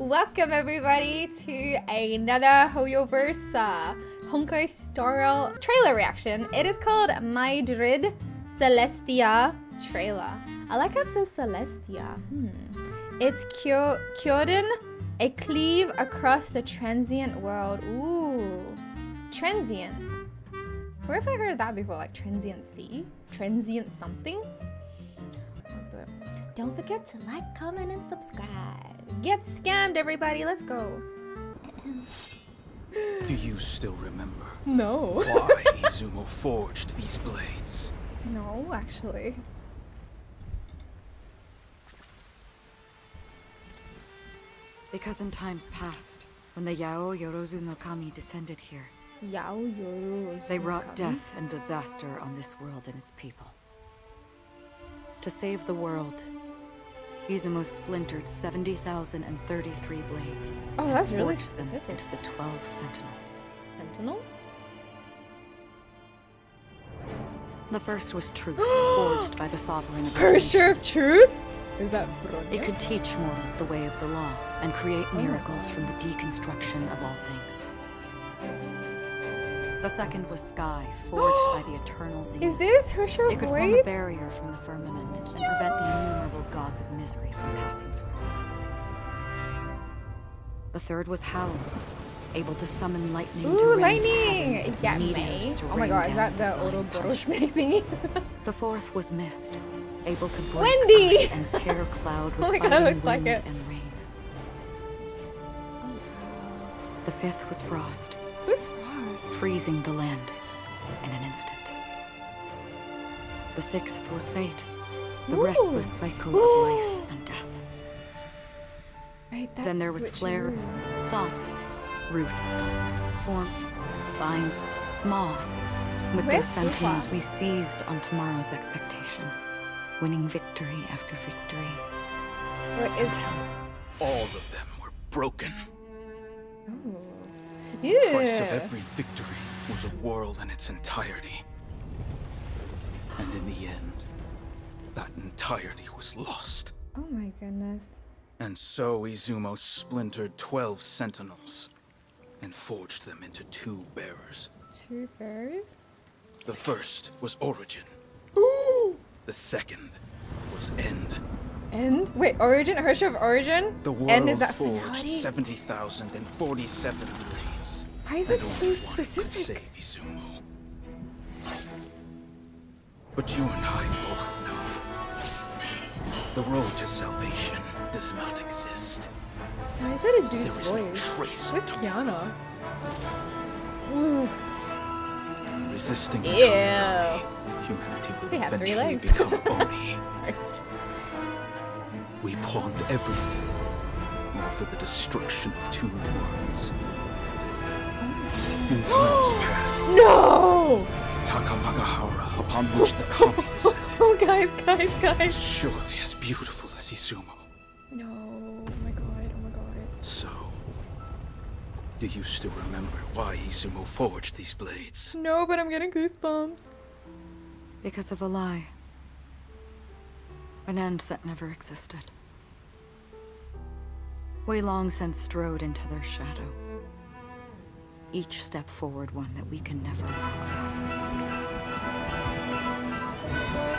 Welcome everybody to another Hoyoverse Honkai style trailer reaction. It is called Myriad Celestia trailer. I like how it says Celestia. It's Kyoden, a cleave across the transient world. Ooh, transient. Where have I heard that before? Like transient sea? Transient something? Let's do it. Don't forget to like, comment, and subscribe. Get scammed, everybody. Let's go. Do you still remember? No. Why Izumo forged these blades? No, actually. Because in times past, when the Yao Yorozu no Kami descended here, they wrought death and disaster on this world and its people. To save the world, Izumo splintered 70,033 blades. Oh, that's and really forged them specific. into the 12 Sentinels. Sentinels? The first was truth, forged by the sovereign of the Pursuer of truth? Is that Bronya? It could teach mortals the way of the law and create miracles from the deconstruction of all things. The second was sky, forged by the eternal zenith. Is this Pursuer of It could form a Void? barrier from the firmament and prevent the innumerable gods of misery from passing through. The third was howl, able to summon lightning to Ooh, rend lightning! heavens, Is that meteors Mei? to Oh my rain god, is down that the divine Ouroboros punishment. thingy? The fourth was mist, able to break Wendy! ice and tear cloud with Oh my god, biting looks like wind it. and rain. The fifth was frost, Who's Frost? freezing the land in an instant. The sixth was fate, the Ooh. restless cycle of life and death. Right, that's Then there was flare, thought, root, form, bind, maw. With Where's those sentinels, Ufa? we seized on tomorrow's expectation, winning victory after victory. What is All of them were broken. Ooh. The price of every victory was a world in its entirety. And in the end, that entirety was lost. Oh my goodness. And so Izumo splintered 12 sentinels and forged them into two bearers. Two fairies? The first was origin. The second was end. End? Wait, origin? Herrscher of origin? The world End is that forged finality? 70,047 blades. Why is and it only so one specific? could save Izumo. But you and I both know the road to salvation does not exist. Why is that a dude's There is no voice? trace Where's of Kiana? Ooh. resisting Ew. humanity will They have 3 eventually legs. become Oni. We pawned everything, all for the destruction of two worlds. In times past, No! Takamagahara, upon which the Kami descended, Oh, guys. was surely as beautiful as Izumo. No. Oh my god. Oh my god. So, do you still remember why Izumo forged these blades? No, but I'm getting goosebumps. Because of a lie. An end that never existed. We long since strode into their shadow. Each step forward one that we can never walk back.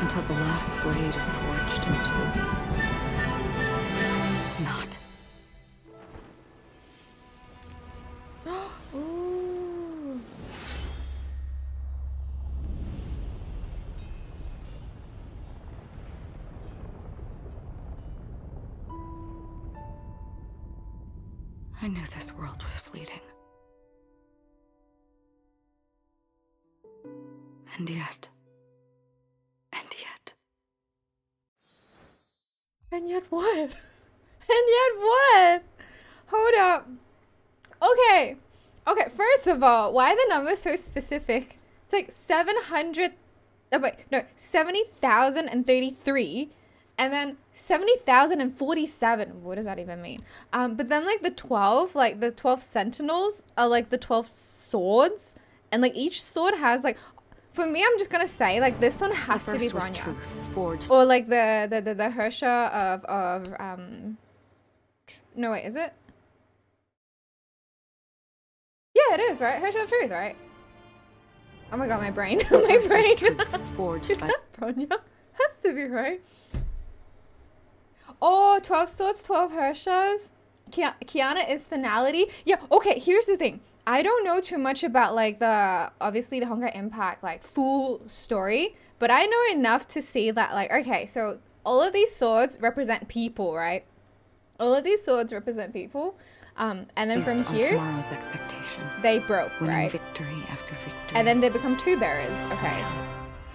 Until the last blade is forged into... not. Ooh. I knew this world was fleeting. And yet... And yet what? And yet what? Hold up. Okay. Okay, first of all, why are the numbers so specific? It's like 700... Oh, wait, no, 70,033. And then 70,047. What does that even mean? But then like the 12, like the 12 sentinels are like the 12 swords. And like each sword has like... For me, I'm just gonna say like this one has to be was Bronya. truth forged. Or like the Herrscher of no wait, is it? Yeah, it is, right? Harsha of Truth, right? Oh my god, my brain. My brain. Forged by Bronya. Has to be, right? Oh, 12 swords, 12 Harshas. Kiana is finality. Yeah, okay, here's the thing. I don't know too much about like obviously the Honkai Impact like full story, but I know enough to see that like, okay, so all of these swords represent people, right? All of these swords represent people. And then from here, tomorrow's expectation, they broke, winning right? Victory after victory. And then they become two bearers, okay.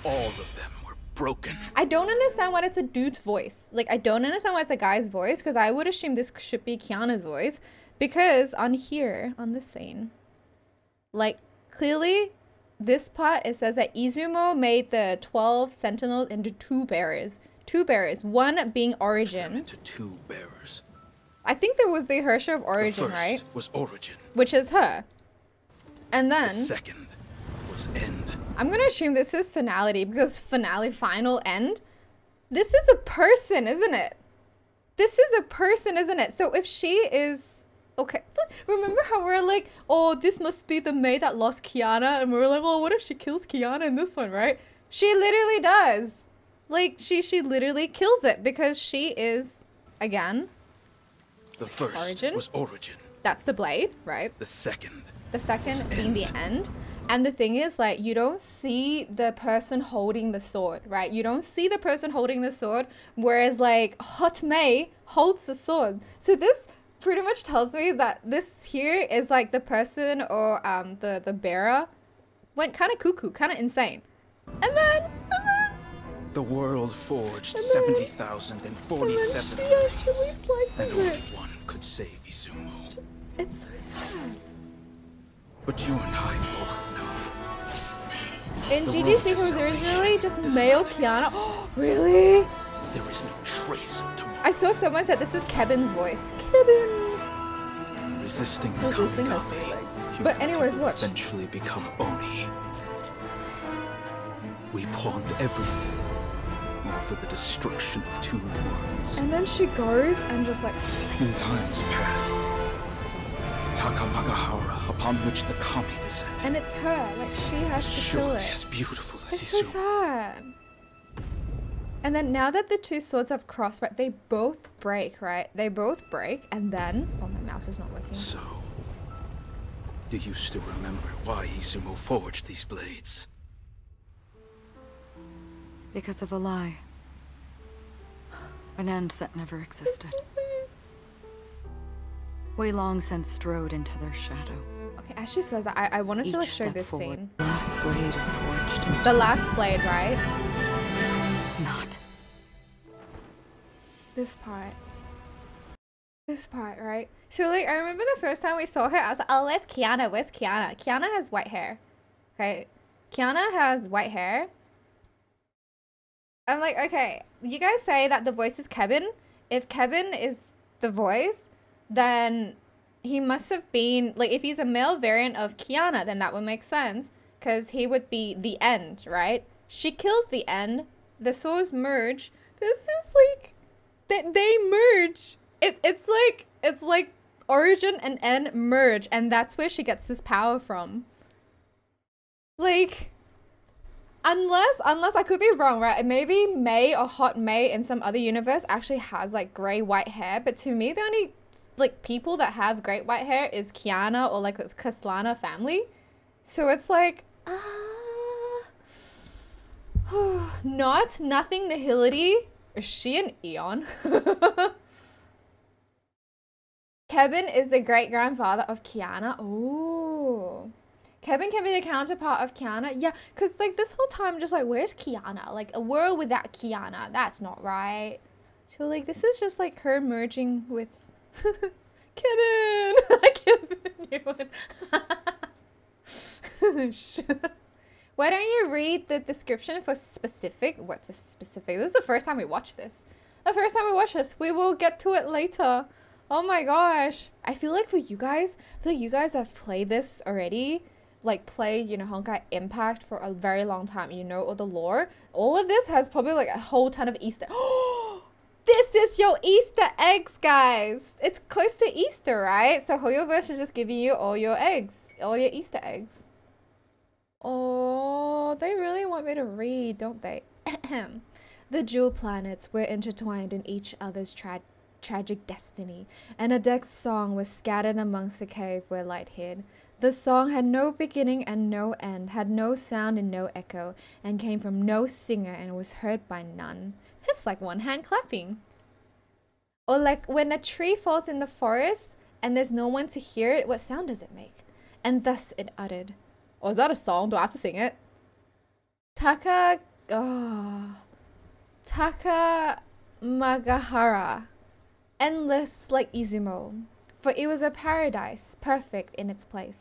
All of them were broken. I don't understand why it's a dude's voice. Like, I don't understand why it's a guy's voice, because I would assume this should be Kiana's voice. Because on here, on this scene, like, clearly, this part, it says that Izumo made the 12 sentinels into two bearers. Two bearers, one being Origin. Into two bearers. I think there was the Harsha of Origin, The first right? was Origin. Which is her. And then... The second was End. I'm gonna assume this is finality, because finale, final, end. This is a person, isn't it? This is a person, isn't it? So if she is... Okay, remember how we're like, oh, this must be the Mei that lost Kiana, and we were like, oh, what if she kills Kiana in this one, right? She literally does. Like, she literally kills it, because she is, again, The first Origin. was Origin. That's the blade, right? The second Being the end. And the thing is, like, you don't see the person holding the sword, right? You don't see the person holding the sword, whereas, like, Hot Mei holds the sword. So this pretty much tells me that this here is, like, the person or the bearer went kind of cuckoo, kind of insane. And then... the world forged And 70,047 she actually blades, slices and only it. one could save Izumo. It's so sad. But you and I both know. In The GG's world Secret was salvation originally just does male not Kiana. exist. Oh, really? There is no trace of tomorrow. I saw someone said this is KeBin's voice. KeBin. Resisting the Oh, this thing has Kamigami, three legs. But anyways, will watch. eventually become Oni. We pawned everything, all for the destruction of two worlds. And then she goes and just like... In times past, Takamagahara, upon which the Kami descended, And it's her. Like, she has to kill surely it. as beautiful as It's so Izumo. sad. And then now that the two swords have crossed, right, they both break, right? They both break, and then... Oh, my mouse is not working. So, do you still remember why Izumo forged these blades? Because of a lie. An end that never existed. We long since strode into their shadow. Okay, as she says that, I wanted to like Each show step this forward, scene. the last blade is forged. The last blade, right? Not. This part. This part, right? So like, I remember the first time we saw her, I was like, oh, where's Kiana? Where's Kiana? Kiana has white hair. Okay. Kiana has white hair. I'm like, okay, you guys say that the voice is KeBin. If KeBin is the voice, then he must have been, like, if he's a male variant of Kiana, then that would make sense. Because he would be the end, right? She kills the end. The souls merge. This is like, they merge. It's like Origin and End merge. And that's where she gets this power from. Like... Unless I could be wrong, right? Maybe Mei or Hot Mei in some other universe actually has like gray white hair, but to me the only like people that have great white hair is Kiana or like the Kaslana family. So it's like nothing nihility. Is she an Eon? KeBin is the great grandfather of Kiana. Ooh. KeBin can be the counterpart of Kiana. Yeah, because like this whole time I'm just like, where's Kiana? Like a world without Kiana. That's not right. So like this is just like her merging with KeBin. I KeBin Why don't you read the description for specific? What's a specific? This is the first time we watch this. The first time we watch this. We will get to it later. Oh my gosh. I feel like for you guys, have played this already. Like played, you know, Honkai Impact for a very long time. You know all the lore. All of this has probably like a whole ton of Easter. This is your Easter eggs, guys. It's close to Easter, right? So Hoyoverse is just giving you all your eggs. all your Easter eggs. Oh, they really want me to read, don't they? The jewel planets were intertwined in each other's tragic destiny, and a deck's song was scattered amongst the cave where light hid. The song had no beginning and no end, had no sound and no echo, and came from no singer and was heard by none. It's like one hand clapping. Or like when a tree falls in the forest and there's no one to hear it, what sound does it make? And thus it uttered. Oh, is that a song? Do I have to sing it? Taka Magahara. Endless like Izumo. For it was a paradise, perfect in its place.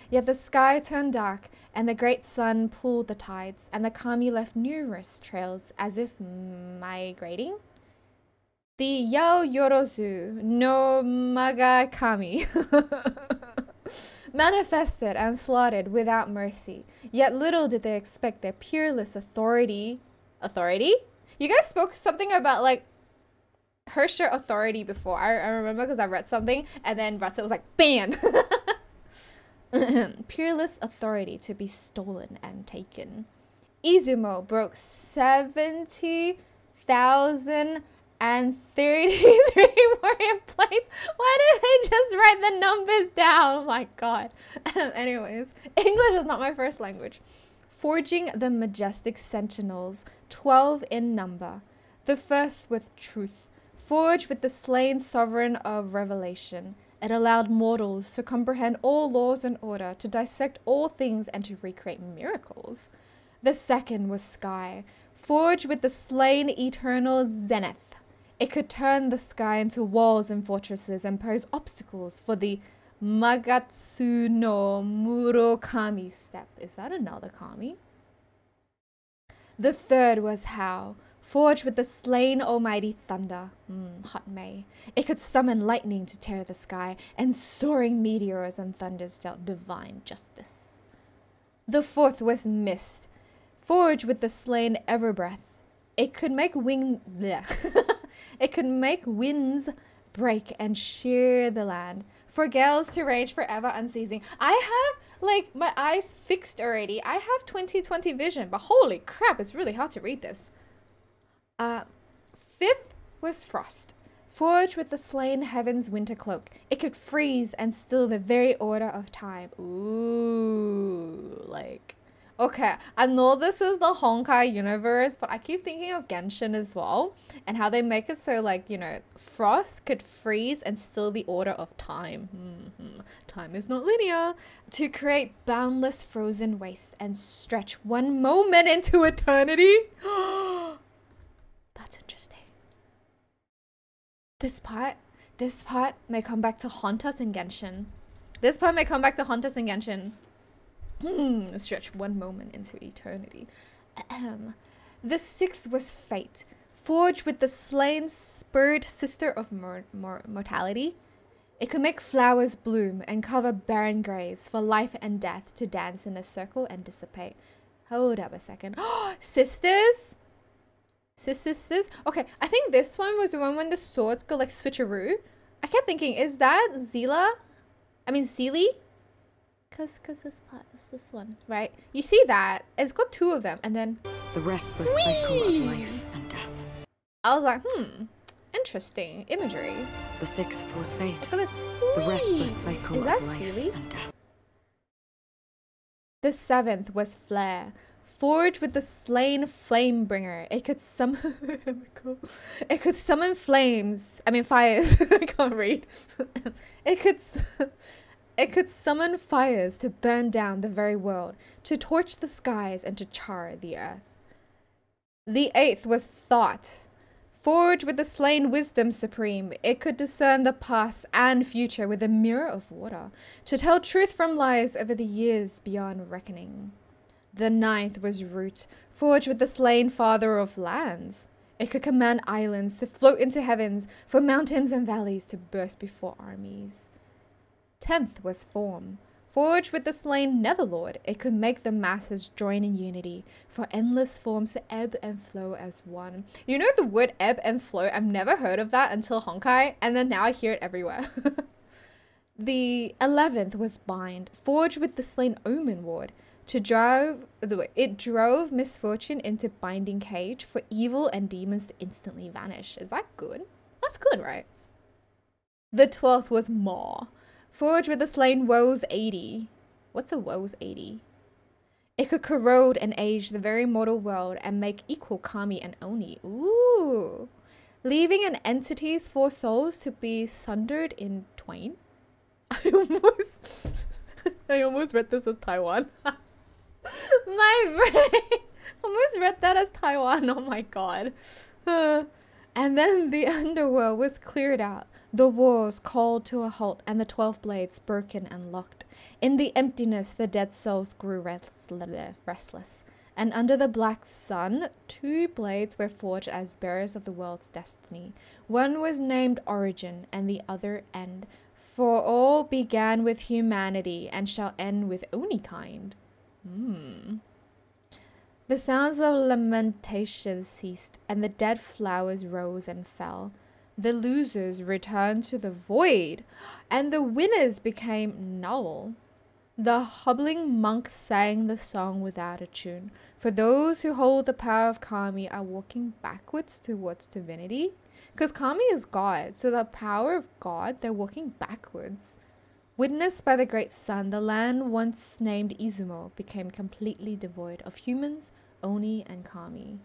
Yet the sky turned dark, and the great sun pulled the tides, and the kami left numerous trails as if migrating. The Yao Yorozu no Maga Kami manifested and slaughtered without mercy. Yet little did they expect their peerless authority. Authority? You guys spoke something about like Hersher authority before. I remember because I read something and then Ratsa was like, ban! Peerless authority to be stolen and taken. Izumo broke 70,033 warrior plates. Why did they just write the numbers down? Oh my god. Anyways, English is not my first language. Forging the majestic sentinels, 12 in number. The first with truth, forged with the slain sovereign of revelation. It allowed mortals to comprehend all laws and order, to dissect all things and to recreate miracles. The second was sky, forged with the slain eternal zenith. It could turn the sky into walls and fortresses and pose obstacles for the Magatsu no Murokami step. Is that another kami? The third was Hao, forged with the slain almighty thunder. Hot May. It could summon lightning to tear the sky, and soaring meteors and thunders dealt divine justice. The fourth was Mist, forged with the slain Everbreath. It could make It could make winds break and shear the land, for gales to rage forever unceasing. I have like my eyes fixed already. I have 20/20 vision, but holy crap, it's really hard to read this. Fifth was Frost, forged with the slain heaven's winter cloak. It could freeze and still the very order of time. Ooh, like, okay, I know this is the Honkai universe, but I keep thinking of Genshin as well, and how they make it so, like, you know, frost could freeze and still the order of time. Time is not linear. To create boundless frozen wastes and stretch one moment into eternity. That's interesting. This part may come back to haunt us in Genshin. Stretch one moment into eternity. The sixth was Fate, forged with the slain spurred sister of mortality. It could make flowers bloom and cover barren graves for life and death to dance in a circle and dissipate. Hold up a second. Sisters? Sisters? Okay, I think this one was the one when the swords go like switcheroo. I kept thinking, is that Seelie? Cause this part is this one, right? You see that? It's got two of them, and then the restless cycle of life and death. I was like, interesting imagery. The sixth was fate. Look at this. The restless cycle of life Seelie? and death. The seventh was Flare, forged with the slain Flamebringer. It could summon flames. I mean fires. I can't read. It could summon fires to burn down the very world, to torch the skies and to char the earth. The eighth was Thought, forged with the slain wisdom supreme. It could discern the past and future with a mirror of water, to tell truth from lies over the years beyond reckoning. The ninth was Root, forged with the slain father of lands. It could command islands to float into heavens, for mountains and valleys to burst before armies. 10th was Form, forged with the slain Netherlord. It could make the masses join in unity, for endless forms to ebb and flow as one. You know the word ebb and flow? I've never heard of that until Honkai, and then now I hear it everywhere. The 11th was bind, forged with the slain omen ward. It drove misfortune into binding cage for evil and demons to instantly vanish. Is that good? That's good, right? The 12th was maw, forged with the slain woes 80. What's a woes 80? It could corrode and age the very mortal world and make equal kami and oni. Ooh. Leaving an entity's 4 souls to be sundered in twain. I almost read this as Taiwan. My brain almost read that as Taiwan. Oh my god. And then the underworld was cleared out, the wars called to a halt, and the 12 blades broken and locked. In the emptiness, the dead souls grew restless. And under the black sun, 2 blades were forged as bearers of the world's destiny. One was named Origin, and the other End. For all began with humanity, and shall end with Oni kind. The sounds of lamentation ceased, and the dead flowers rose and fell. The losers returned to the void, and the winners became null. The hobbling monk sang the song without a tune. For those who hold the power of Kami are walking backwards towards divinity. Because Kami is God, so the power of God, they're walking backwards. Witnessed by the great sun, the land once named Izumo became completely devoid of humans, Oni, and Kami.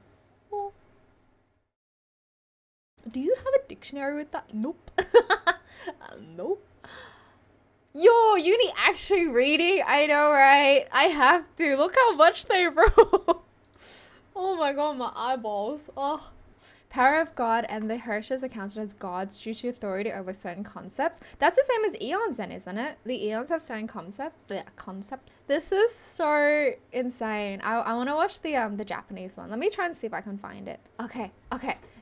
Oh. Do you have a dictionary with that? Nope. Nope. Yo, uni actually reading? I know, right? I have to. Look how much they wrote. Oh my god, my eyeballs. Oh. Power of God, and the Hirschs are counted as gods due to authority over certain concepts. That's the same as eons then, isn't it? The eons have certain concepts. This is so insane. I want to watch the Japanese one. Let me try and see if I can find it. Okay.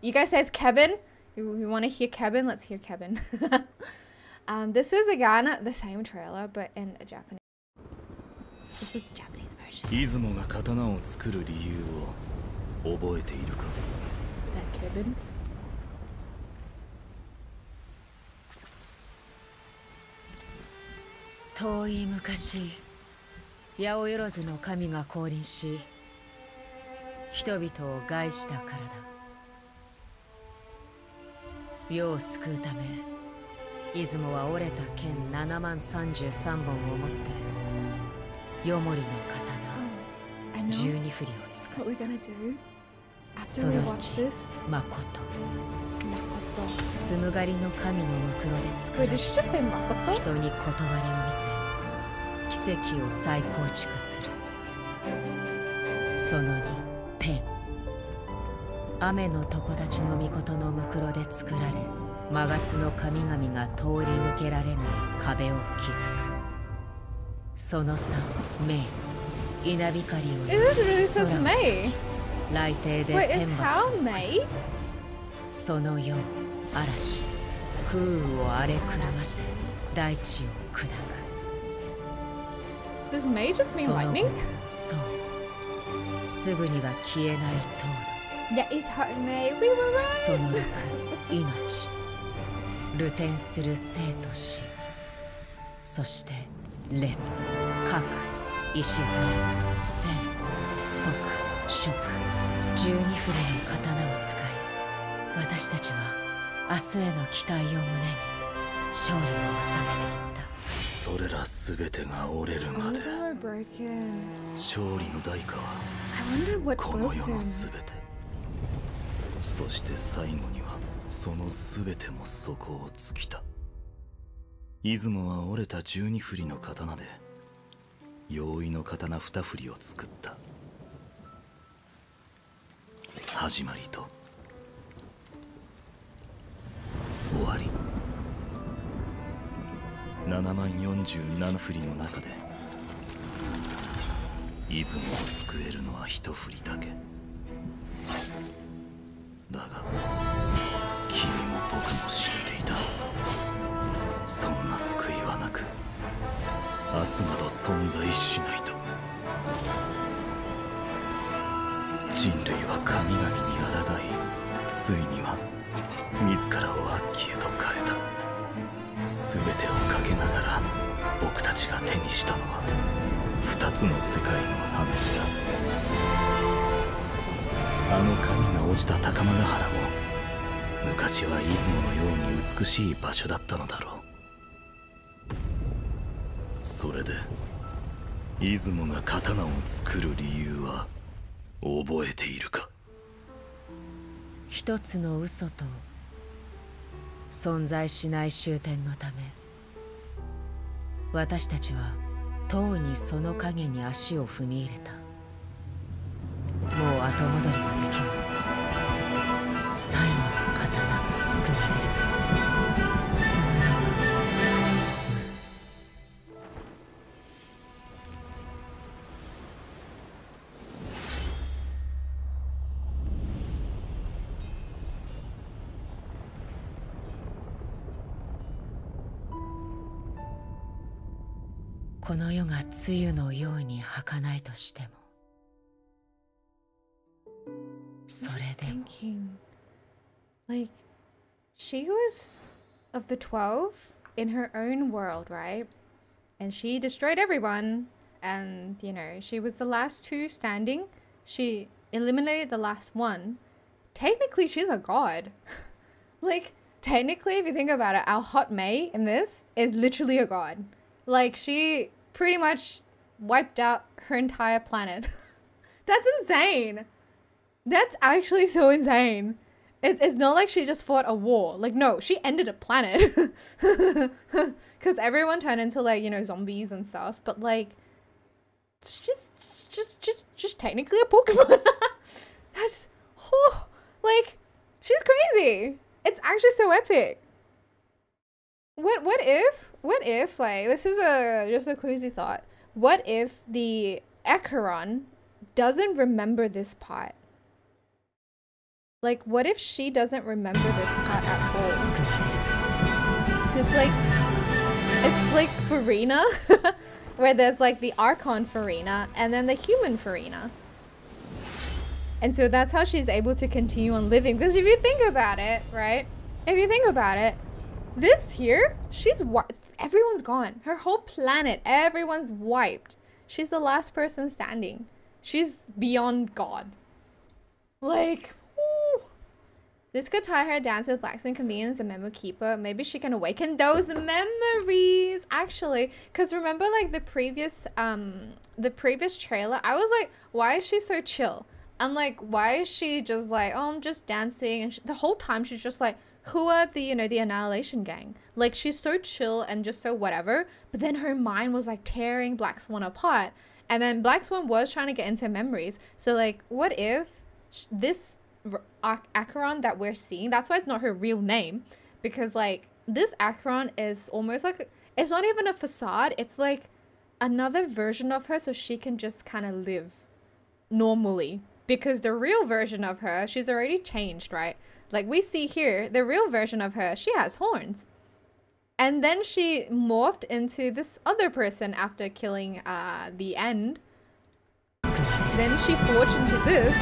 You guys says KeBin. You want to hear KeBin? Let's hear KeBin. This is again the same trailer, but in a Japanese. This is the Japanese version. That KeBin. What we're gonna do after we watch this. Makoto. Wait, did she just say Makoto? It really says Mei. Wait, is how Mei? Does Mei just mean lightning? That is how Mei. We were right. I wonder what broke him. そして最後にはそのすべても底を尽きた。出雲は折れた12振りの刀で容易の刀2振りを作った。始まりと終わり。747振りの中で出雲を救えるのは1振りだけ。だが君も僕も知っていた。そんな救いはなく明日など存在しないと。人類は神々に抗い、ついには自らを悪鬼へと変えた。全てをかけながらつの世界の破滅だ。あの神が落ちた高間ヶ原も昔は出雲のように美しい場所だったのだろう。それで出雲が刀を作る理由は覚えているか？一つの嘘と存在しない終点のため、私たちはとうにその影に足を踏み入れた。もう後戻りができない最後の刀が作られる。その名はこの世が露のように儚いとしても、それでも like she was of the 12 in her own world, right? And she destroyed everyone, and you know, she was the last two standing. She eliminated the last one. Technically she's a god. Like technically, if you think about it, our hot Mei in this is literally a god. Like she pretty much wiped out her entire planet. That's insane. That's actually so insane. It's not like she just fought a war. Like, no, she ended a planet. Because everyone turned into, like, you know, zombies and stuff. But, like, it's just technically a Pokemon. That's, oh, like, she's crazy. It's actually so epic. What if, like, this is just a crazy thought. What if the Acheron doesn't remember this part? Like, what if she doesn't remember this part at all? So it's like Farina, where there's like the Archon Farina and then the human Farina. And so that's how she's able to continue on living. Because if you think about it, right? If you think about it, this here, everyone's gone. Her whole planet, everyone's wiped. She's the last person standing. She's beyond God. Like, woo. This could tie her dance with Blacks and KeBins, the memo keeper. Maybe she can awaken those memories, actually. Because remember, like, the previous trailer, I was like, why is she so chill? I'm like, why is she just like, oh, I'm just dancing? And the whole time she's just like, who are the, you know, the Annihilation Gang? Like, she's so chill and just so whatever. But then her mind was like tearing Black Swan apart. And then Black Swan was trying to get into memories. So like, what if this Acheron that we're seeing, that's why it's not her real name. Because like, this Acheron is almost like, it's not even a facade. It's like another version of her so she can just kind of live normally. Because the real version of her, she's already changed, right? Like we see here, the real version of her, she has horns. And then she morphed into this other person after killing the End. Then she forged into this.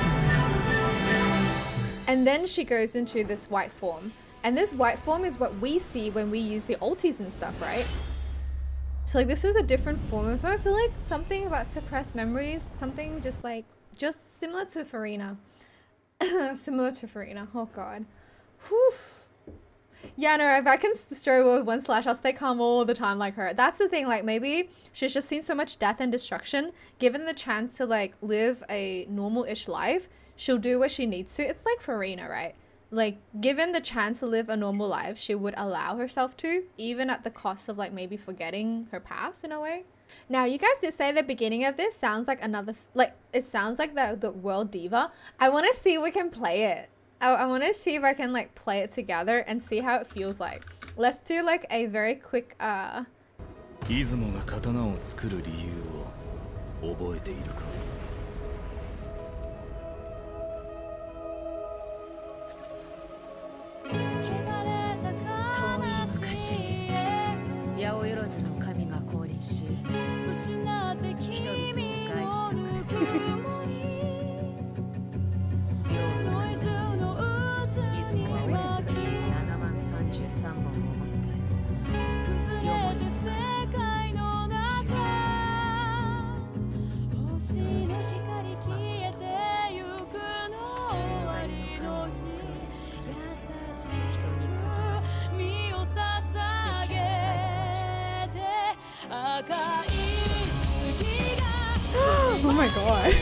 And then she goes into this white form. And this white form is what we see when we use the ultis and stuff, right? So like this is a different form of her. I feel like something about suppressed memories, something just similar to Farina. Similar to Farina. Oh god. Whew. Yeah, no, if I can destroy with one slash, I'll stay calm all the time like her. That's the thing, like maybe she's just seen so much death and destruction. Given the chance to like live a normal-ish life, she'll do what she needs to. It's like Farina, right? Like given the chance to live a normal life, she would allow herself to, even at the cost of like maybe forgetting her past in a way. Now, you guys did say the beginning of this sounds like another, like, it sounds like the World Diva. I want to see if we can play it. I want to see if I can, like, play it together and see how it feels like. Let's do, like, a very quick, 出雲が刀を作る理由を覚えているか? 「my god.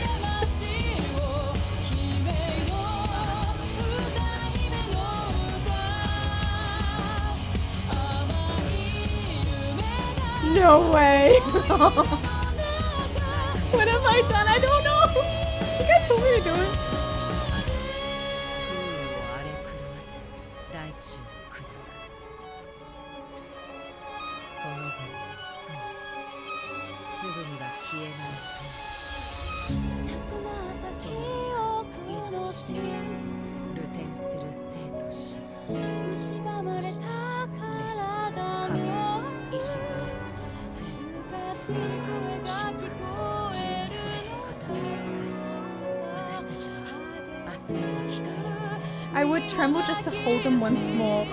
No way. What have I done? I don't know. You guys told me to do it. I would tremble just to hold them once more.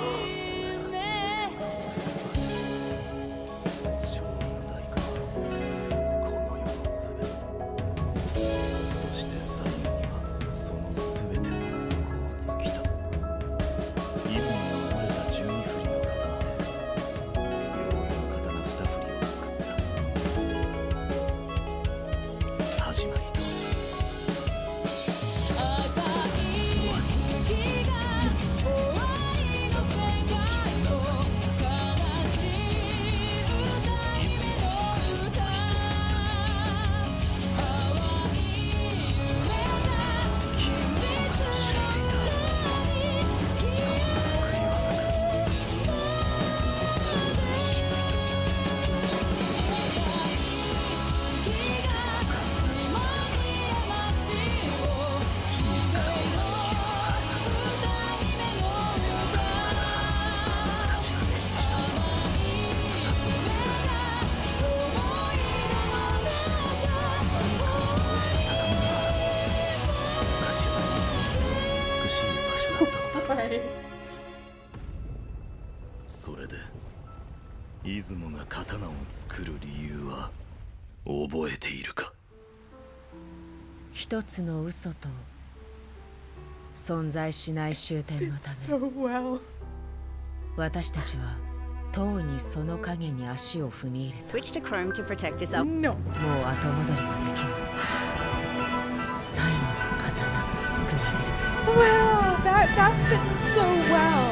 Right. それで出雲が刀を作る理由は覚えているか？一つの嘘と存在しない終点のため、So well. 私たちはとうにその影に足を踏み入れた。Switch to Chrome to protect yourself. No. もう後戻りができない。最後の刀が作られる。Wow, that fits so well.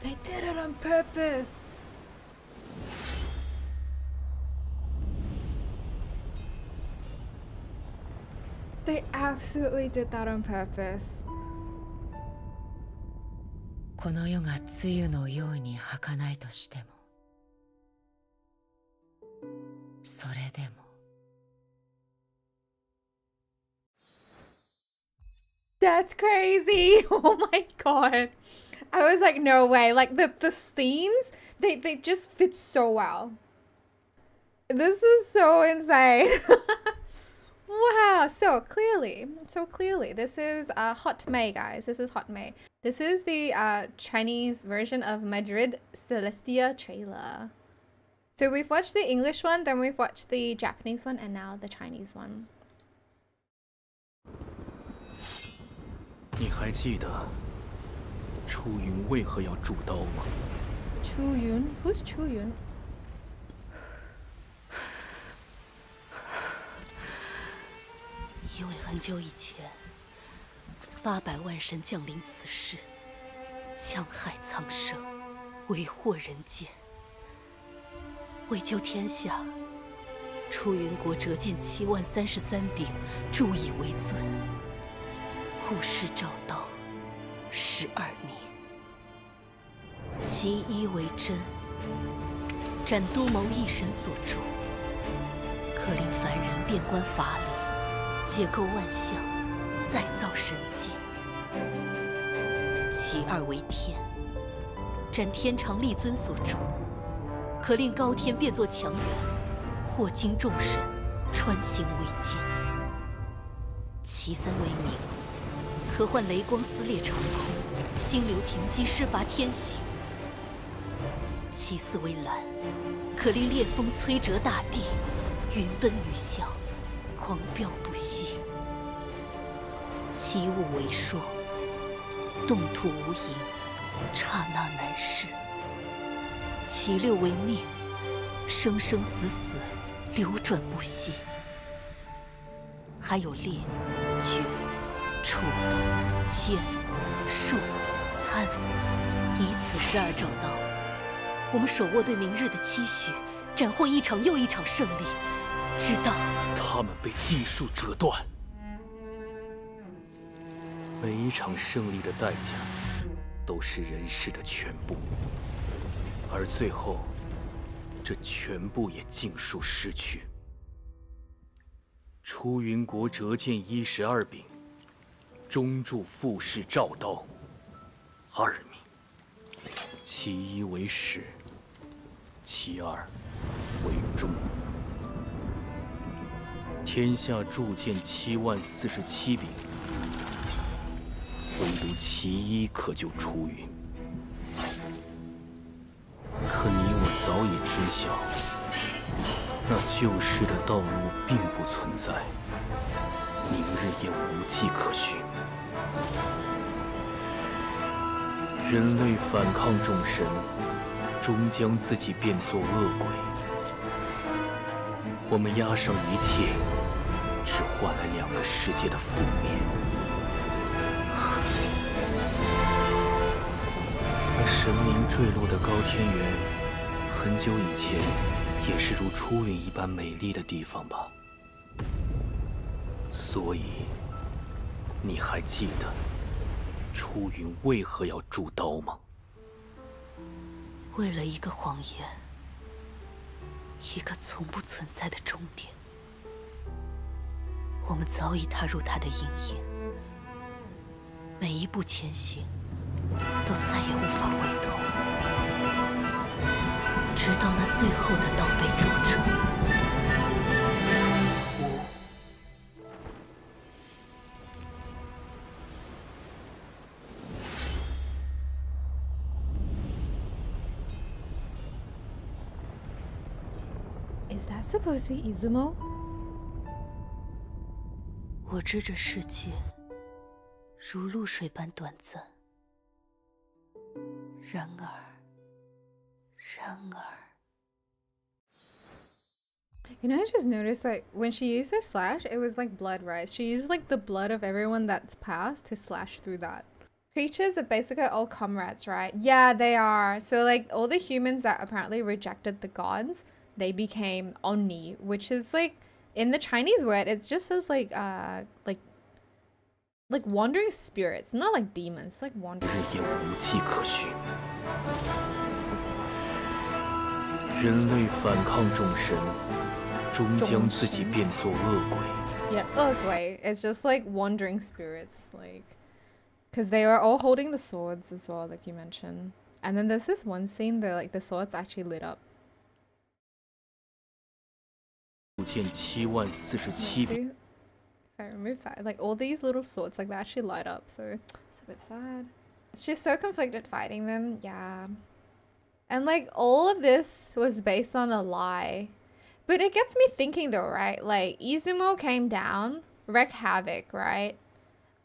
They did it on purpose. They absolutely did that on purpose. この世が露のように儚いとしても、それでも。That's crazy. Oh my god. I was like, no way. Like the scenes, they just fit so well. This is so insane. Wow, so clearly. This is Hot Mei, guys. This is Hot Mei. This is the Chinese version of Myriad Celestia trailer. So we've watched the English one, then we've watched the Japanese one, and now the Chinese one. 你还记得出云为何要铸刀吗？ Chu Yun? Who's Chu Yun? 因为很久以前，800万神降临此世，戕害苍生，为祸人间。为救天下，出云国折剑7万33柄，铸以为尊。护世照道，12名，其一为真，斩多谋一神所铸，可令凡人遍观法理。 解构万象，再造神迹。其二为天，斩天长立尊所铸，可令高天变作强元，霍金众神，穿行为剑。其三为明，可唤雷光撕裂长空，星流停机，施伐天行。其四为蓝，可令烈风摧折大地，云奔雨啸。 狂飙不息，其五为霜，动土无垠，刹那难逝。其六为命，生生死死，流转不息。还有烈、绝、处、剑、术、参，以此12招刀，我们手握对明日的期许，斩获一场又一场胜利，直到他们被尽数折断。每一场胜利的代价，都是人世的全部，而最后，这全部也尽数失去。出云国折剑12柄，中柱复式照刀2名，其一为始，其二为终。天下铸剑70047柄，唯独其一可救出云。可你我早已知晓，那救世的道路并不存在，明日也无迹可寻。人类反抗众神，终将自己变作恶鬼。我们押上一切，只换来2个世界的覆灭。那神明坠落的高天原，很久以前也是如出云一般美丽的地方吧？所以，你还记得出云为何要铸刀吗？为了一个谎言，一个从不存在的终点。我们早已踏入它的阴影，每一步前行都再也无法回头，直到那最后的刀被铸成。Is that supposed to be Izumo? 我知这世界如露水般短暂，然而。You know, I just noticed like when she used her slash, it was like blood, right? She used like the blood of everyone that's passed to slash through that. Creatures are basically all comrades, right? Yeah, they are. So like all the humans that apparently rejected the gods, they became Onni, which is like in the Chinese word, it's just as like wandering spirits, not like demons, like wandering spirits. 人类反抗众神，终将自己变作恶鬼。Yeah, 恶鬼 is just like wandering spirits, like, because they are all holding the swords as well, like you mentioned. And then there's this one scene that like the swords actually lit up. 剑70047柄。If I remove that, like all these little swords, like they actually light up, so it's a bit sad. She's so conflicted fighting them, yeah. And like all of this was based on a lie. But it gets me thinking though, right? Like Izumo came down, wreaked havoc, right?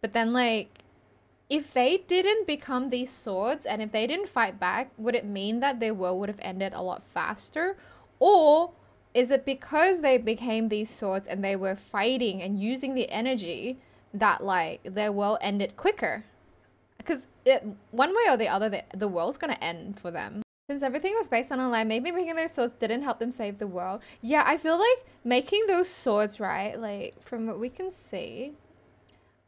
But then like, if they didn't become these swords and if they didn't fight back, would it mean that their world would have ended a lot faster? Or is it because they became these swords and they were fighting and using the energy that like their world ended quicker? Because one way or the other, the world's gonna end for them. Since everything was based on a lie, maybe making those swords didn't help them save the world. Yeah, I feel like making those swords, right? Like from what we can see,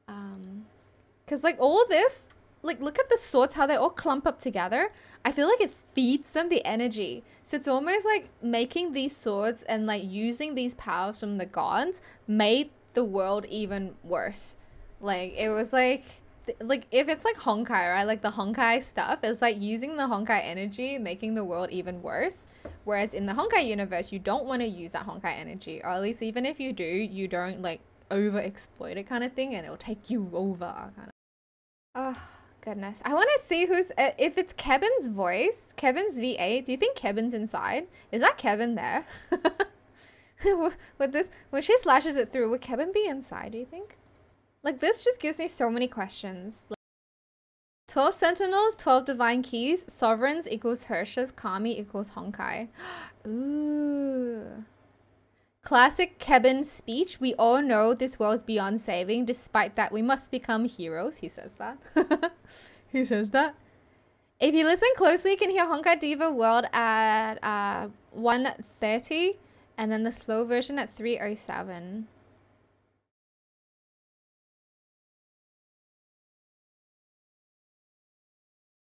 because like all this, like look at the swords, how they all clump up together. I feel like it feeds them the energy. So it's almost like making these swords and like using these powers from the gods made the world even worse. Like it was like if it's like Honkai, right? Like the Honkai stuff, it's like using the Honkai energy, making the world even worse. Whereas in the Honkai universe, you don't want to use that Honkai energy, or at least even if you do, you don't like overexploit it kind of thing, and it'll take you over. Kind of. Oh goodness, I want to see who's if it's KeBin's voice, KeBin's V8. Do you think KeBin's inside? Is that KeBin there? With this, when she slashes it through, would KeBin be inside? Do you think? Like, this just gives me so many questions. 12 sentinels, 12 divine keys, sovereigns equals Hershas, Kami equals Honkai. Ooh. Classic KeBin speech. We all know this world's beyond saving. Despite that, we must become heroes. He says that. He says that. If you listen closely, you can hear Honkai Diva World at 1:30 and then the slow version at 3:07.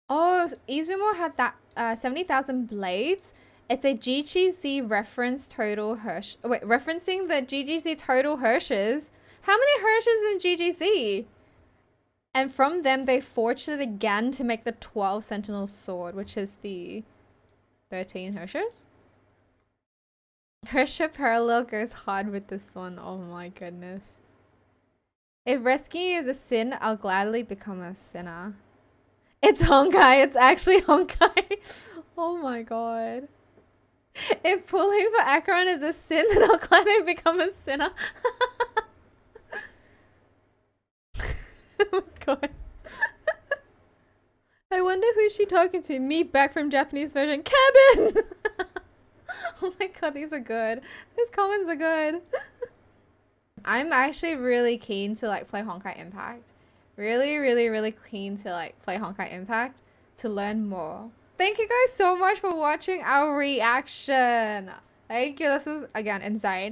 Oh, Izumo had that 70,000 blades. It's a GGZ reference total Hirsch. Wait, referencing the GGZ total Hirsches. How many Hirsches in GGZ? And from them, they forged it again to make the 12 Sentinel Sword, which is the 13 Hirsches. Hirsche Parallel goes hard with this one. Oh my goodness. If rescuing is a sin, I'll gladly become a sinner. It's Honkai. It's actually Honkai. Oh my god. If pulling for Acheron is a sin, then I'll gladly become a sinner. Oh my god. I wonder who's she talking to. Me back from Japanese version. KeBin! Oh my god, these are good. These comments are good. I'm actually really keen to like play Honkai Impact. Really keen to like play Honkai Impact to learn more. Thank you guys so much for watching our reaction. Thank you. This was again insane.